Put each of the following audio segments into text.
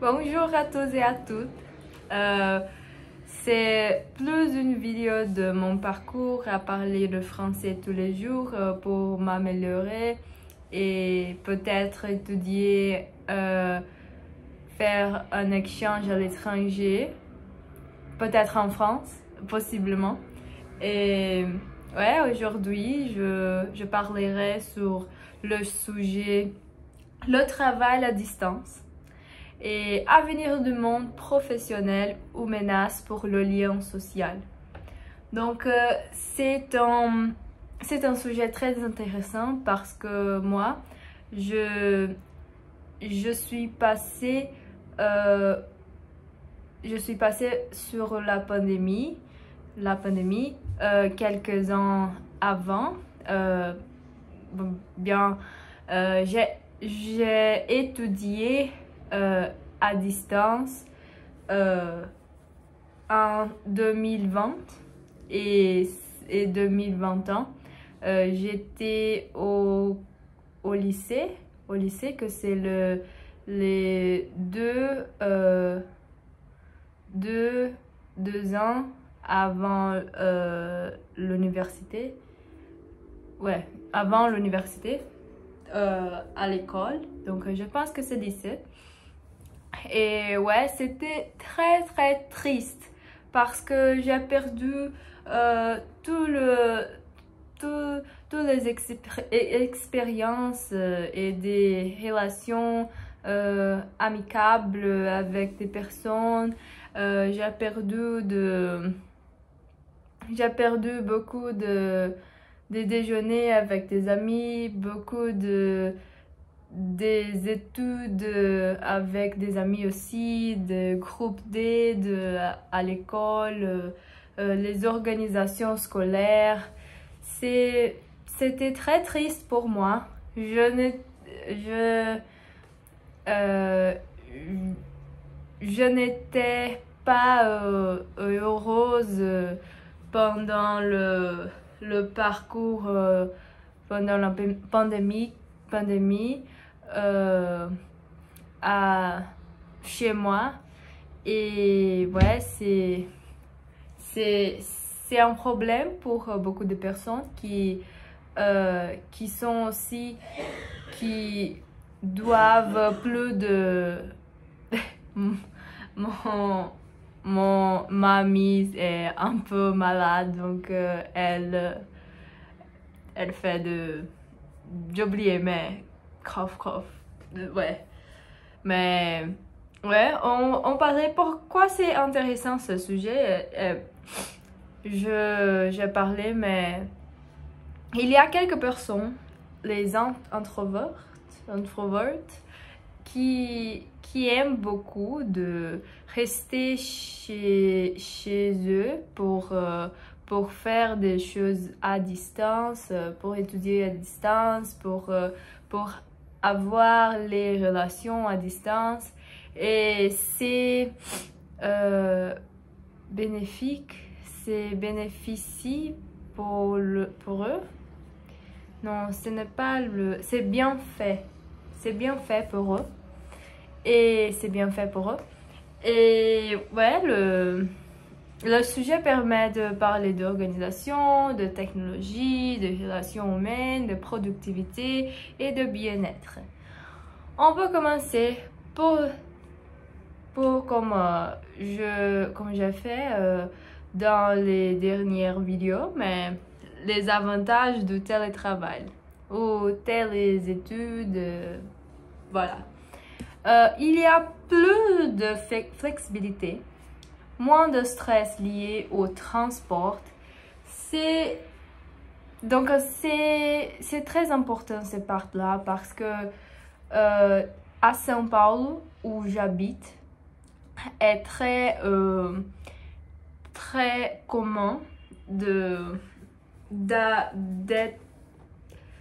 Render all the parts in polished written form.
Bonjour à tous et à toutes. C'est plus une vidéo de mon parcours à parler le français tous les jours pour m'améliorer et peut-être étudier, faire un échange à l'étranger, peut-être en France, possiblement. Et ouais, aujourd'hui, je parlerai sur le sujet le travail à distance et avenir du monde professionnel ou menace pour le lien social. Donc, c'est un sujet très intéressant parce que moi, je suis passée sur la pandémie quelques ans avant. J'ai étudié à distance en 2020 et 2021. J'étais au lycée que c'est les deux ans avant l'université. Ouais, avant l'université. À l'école, donc je pense que c'est lycée. Et ouais, c'était très triste parce que j'ai perdu toutes les expériences et des relations amicables avec des personnes. J'ai perdu beaucoup de déjeuners avec des amis, beaucoup des études avec des amis aussi, des groupes d'aide à l'école, les organisations scolaires. C'était très triste pour moi. Je n'étais pas heureuse pendant le parcours pendant la pandémie chez moi. Et ouais, c'est un problème pour beaucoup de personnes qui sont aussi, qui doivent plus de ma mamie est un peu malade, donc elle fait j'ai oublié, mais cough. Ouais, mais ouais, on parlait pourquoi c'est intéressant ce sujet. Je parlais, mais il y a quelques personnes, les introverts, qui aiment beaucoup de rester chez eux pour faire des choses à distance, pour étudier à distance, pour avoir les relations à distance. Et c'est bénéfique, c'est bénéficie pour eux. Non, ce n'est pas c'est bien fait. C'est bien fait pour eux. Et c'est bien fait pour eux. Et ouais, le sujet permet de parler d'organisation, de technologie, de relations humaines, de productivité et de bien-être. On peut commencer comme j'ai fait dans les dernières vidéos, mais les avantages du télétravail ou téléétudes, voilà. Il y a plus de flexibilité, moins de stress lié au transport. Donc c'est très important cette part-là parce que à São Paulo, où j'habite, est très commun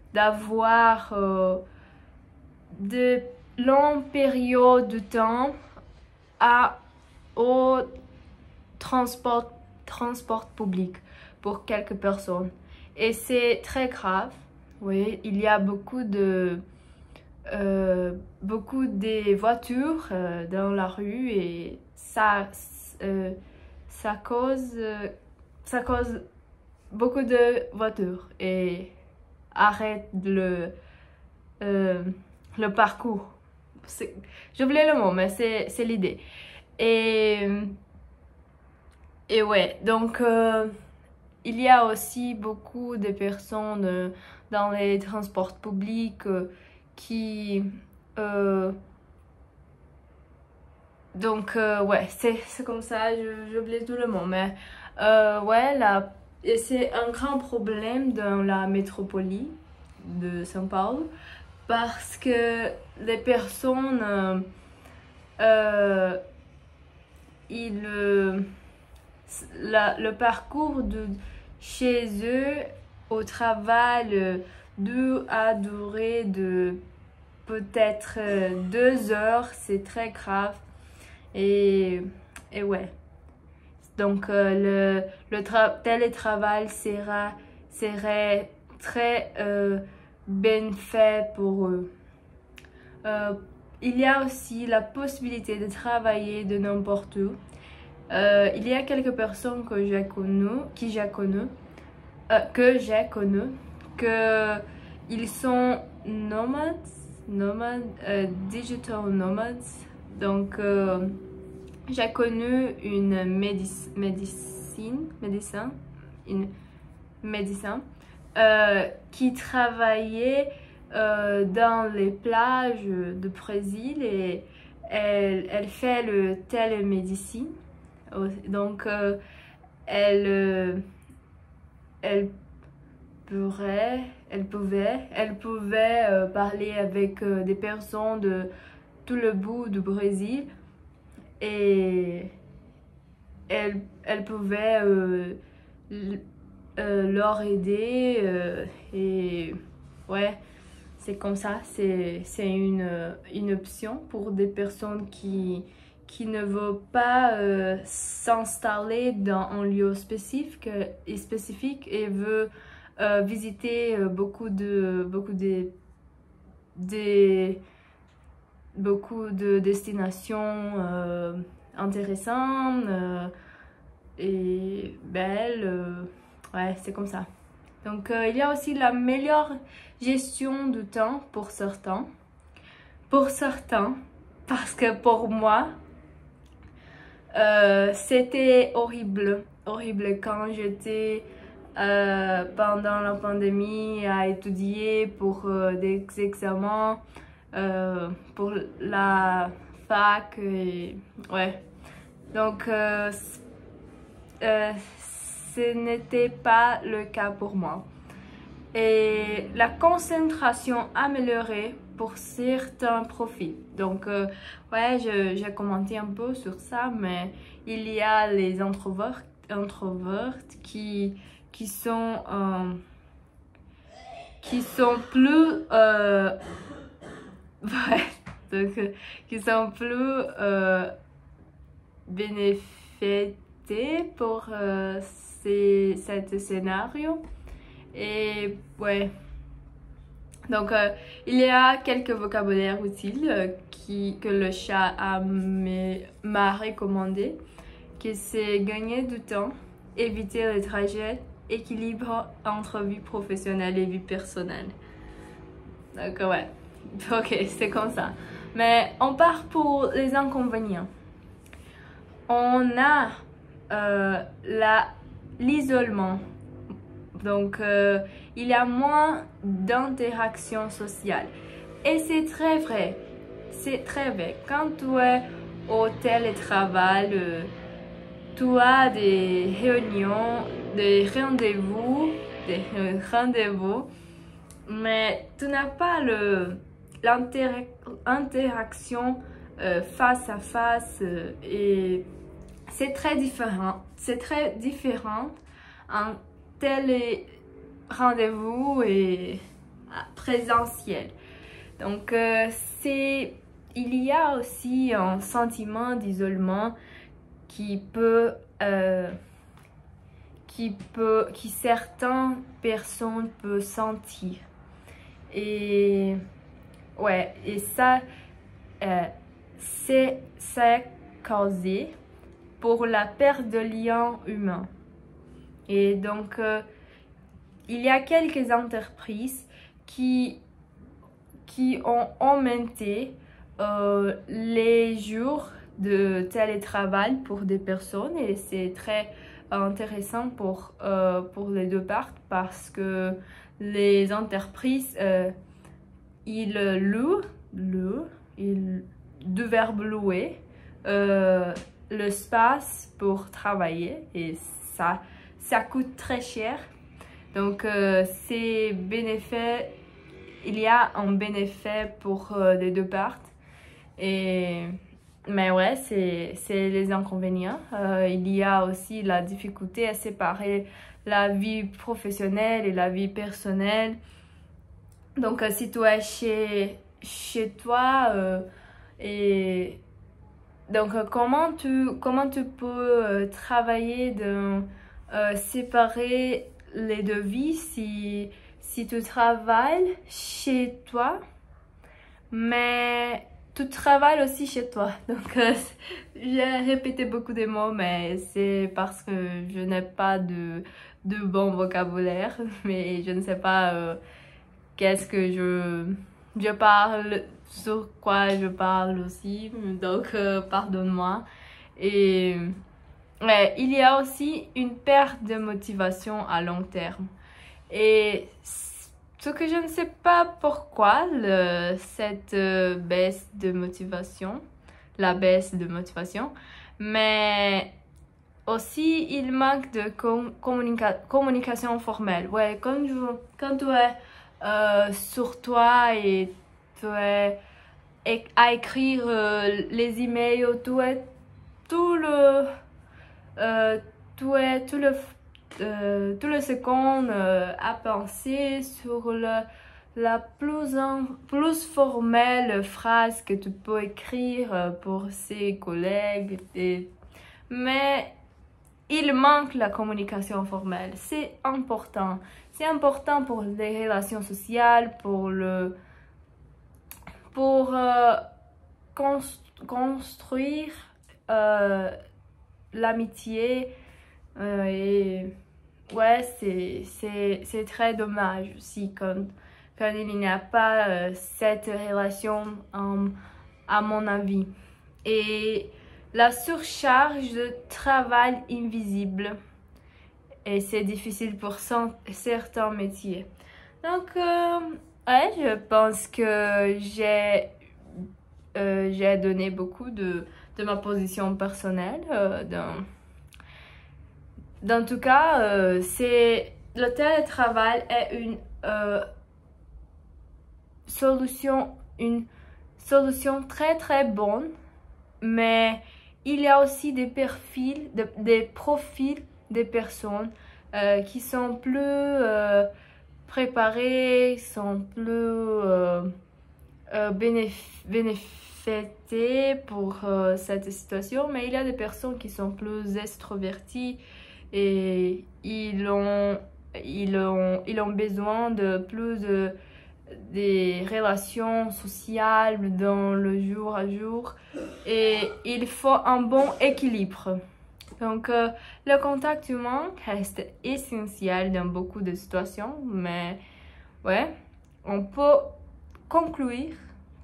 d'avoir de longues périodes de temps au transport public pour quelques personnes. Et c'est très grave. Oui, il y a beaucoup de beaucoup de voitures dans la rue et ça cause beaucoup de voitures et arrête le parcours. J'ai oublié le mot, mais c'est l'idée. Et ouais, donc il y a aussi beaucoup de personnes dans les transports publics qui... ouais, c'est comme ça, j'oublie tout le mot. Mais ouais, c'est un grand problème dans la métropole de São Paulo parce que les personnes... le parcours de chez eux au travail durer de peut-être 2 heures, c'est très grave. Et ouais. Donc le télétravail serait très bien fait pour eux. Il y a aussi la possibilité de travailler de n'importe où. Il y a quelques personnes que j'ai connues, que ils sont nomades, digital nomads. Donc, j'ai connu une médecin qui travaillait dans les plages de Brésil et elle fait le télémédecine. Donc, elle pouvait parler avec des personnes de tout le bout du Brésil et elle pouvait leur aider et ouais, c'est comme ça, c'est une option pour des personnes qui ne veulent pas s'installer dans un lieu spécifique et veut visiter beaucoup de destinations intéressantes et belles. Ouais, c'est comme ça. Donc, il y a aussi la meilleure gestion du temps pour certains. Parce que pour moi, c'était horrible quand j'étais pendant la pandémie à étudier pour des examens, pour la fac. Et, ouais. Donc, ce n'était pas le cas pour moi. Et la concentration améliorée pour certains profils. Donc, ouais, j'ai commenté un peu sur ça, mais il y a les introverts qui sont plus ouais, donc, qui sont plus bénéfités pour cet scénario. Et ouais, donc il y a quelques vocabulaires utiles que le chat m'a recommandé, que c'est gagner du temps, éviter les trajets, équilibre entre vie professionnelle et vie personnelle. Donc ouais, ok, c'est comme ça. Mais on part pour les inconvénients. On a l'isolement. Donc, il y a moins d'interaction sociale. Et c'est très vrai. C'est très vrai. Quand tu es au télétravail, tu as des réunions, des rendez-vous, mais tu n'as pas l'interaction face à face et c'est très différent. C'est très différent en télé rendez-vous et présentiel. Donc il y a aussi un sentiment d'isolement qui certaines personnes peuvent sentir. Et ouais, et ça, c'est causé pour la perte de liens humains. Et donc, il y a quelques entreprises qui ont augmenté les jours de télétravail pour des personnes et c'est très intéressant pour les deux parties parce que les entreprises, ils louent, du verbe louer, l'espace pour travailler et ça coûte très cher. Donc, c'est bénéfique. Il y a un bénéfice pour les deux parties. Mais ouais, c'est les inconvénients. Il y a aussi la difficulté à séparer la vie professionnelle et la vie personnelle. Donc, si tu es chez toi, et donc comment tu peux travailler de séparer les deux vies si tu travailles chez toi, mais tu travailles aussi chez toi. Donc, j'ai répété beaucoup de mots, mais c'est parce que je n'ai pas de bon vocabulaire, mais je ne sais pas qu'est-ce que je parle, sur quoi je parle aussi, donc pardonne-moi. Et ouais, il y a aussi une perte de motivation à long terme. Et ce que je ne sais pas pourquoi, cette baisse de motivation, mais aussi il manque de communication formelle. Ouais, quand tu es sur toi et tu es à écrire les emails, tu es tout le seconde à penser sur la plus formelle phrase que tu peux écrire pour ses collègues. Mais il manque la communication formelle. C'est important. C'est important pour les relations sociales, pour construire l'amitié. Et ouais, c'est très dommage aussi quand il n'y a pas cette relation, à mon avis. Et la surcharge de travail invisible, et c'est difficile pour certains métiers. Donc, ouais, je pense que j'ai donné beaucoup de ma position personnelle. Dans tout cas, le télétravail est une solution très très bonne, mais il y a aussi des profils des personnes qui sont plus préparés, sont plus bénéficiés pour cette situation, mais il y a des personnes qui sont plus extroverties et ils ont besoin de plus des relations sociales dans le jour à jour et il faut un bon équilibre. Donc, le contact humain reste essentiel dans beaucoup de situations, mais ouais, on peut conclure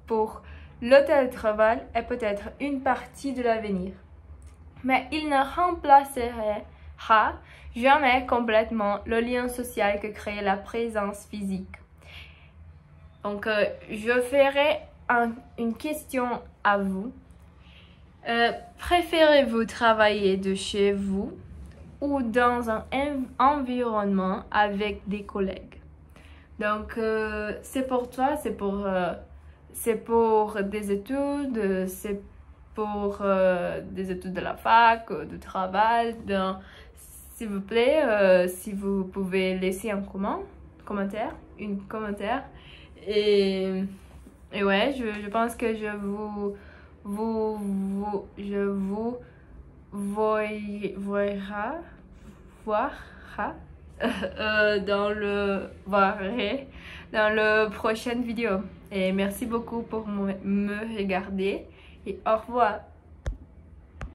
pour le télétravail est peut-être une partie de l'avenir, mais il ne remplacera jamais complètement le lien social que crée la présence physique. Donc, je ferai une question à vous. Préférez-vous travailler de chez vous ou dans un environnement avec des collègues? Donc, c'est pour toi, c'est pour des études, c'est pour des études de la fac, de travail. S'il vous plaît, si vous pouvez laisser un commentaire. Et ouais, je pense que je vous verra dans le prochaine vidéo. Et merci beaucoup pour me regarder et au revoir.